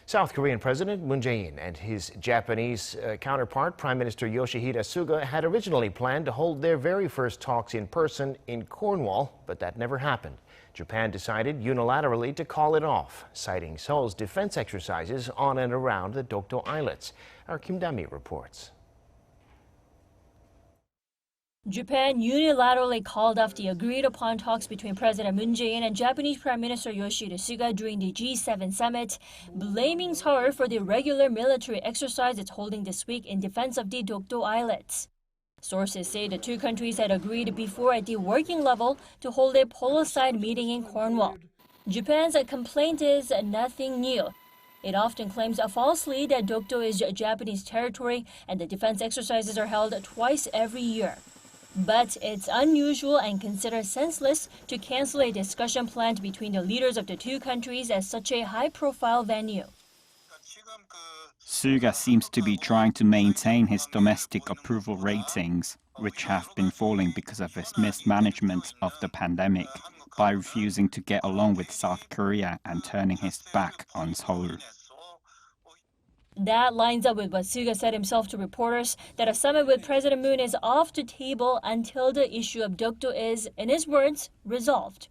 South Korean President Moon Jae-in and his Japanese counterpart, Prime Minister Yoshihide Suga, had originally planned to hold their very first talks in person in Cornwall, but that never happened. Japan decided unilaterally to call it off, citing Seoul's defense exercises on and around the Dokdo islets. Our Kim Dami reports. Japan unilaterally called off the agreed-upon talks between President Moon Jae-in and Japanese Prime Minister Yoshihide Suga during the G7 summit, blaming Seoul for the irregular military exercise it's holding this week in defense of the Dokdo islets. Sources say the two countries had agreed before at the working level to hold a polo-side meeting in Cornwall. Japan's complaint is nothing new. It often claims falsely that Dokdo is Japanese territory and the defense exercises are held twice every year. But it's unusual and considered senseless to cancel a discussion planned between the leaders of the two countries at such a high-profile venue. Suga seems to be trying to maintain his domestic approval ratings, which have been falling because of his mismanagement of the pandemic, by refusing to get along with South Korea and turning his back on Seoul. That lines up with what Suga said himself to reporters, that a summit with President Moon is off the table until the issue of Dokdo is, in his words, resolved.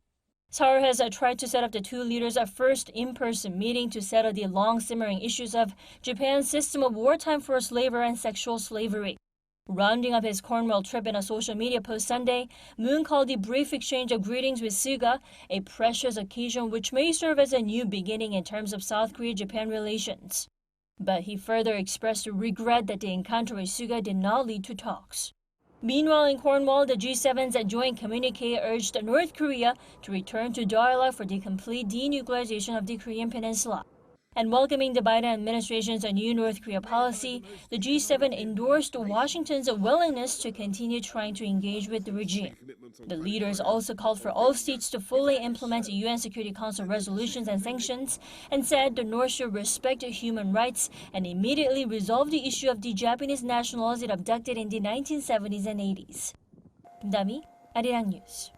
Seoul has tried to set up the two leaders' first in-person meeting to settle the long-simmering issues of Japan's system of wartime forced labor and sexual slavery. Rounding up his Cornwall trip in a social media post Sunday, Moon called the brief exchange of greetings with Suga a precious occasion which may serve as a new beginning in terms of South Korea-Japan relations. But he further expressed regret that the encounter with Suga did not lead to talks. Meanwhile, in Cornwall, the G7's joint communique urged North Korea to return to dialogue for the complete denuclearization of the Korean Peninsula. And welcoming the Biden administration's new North Korea policy, the G7 endorsed Washington's willingness to continue trying to engage with the regime. The leaders also called for all states to fully implement UN Security Council resolutions and sanctions, and said the North should respect human rights and immediately resolve the issue of the Japanese nationals it abducted in the 1970s and 80s. Kim Dami, Arirang News.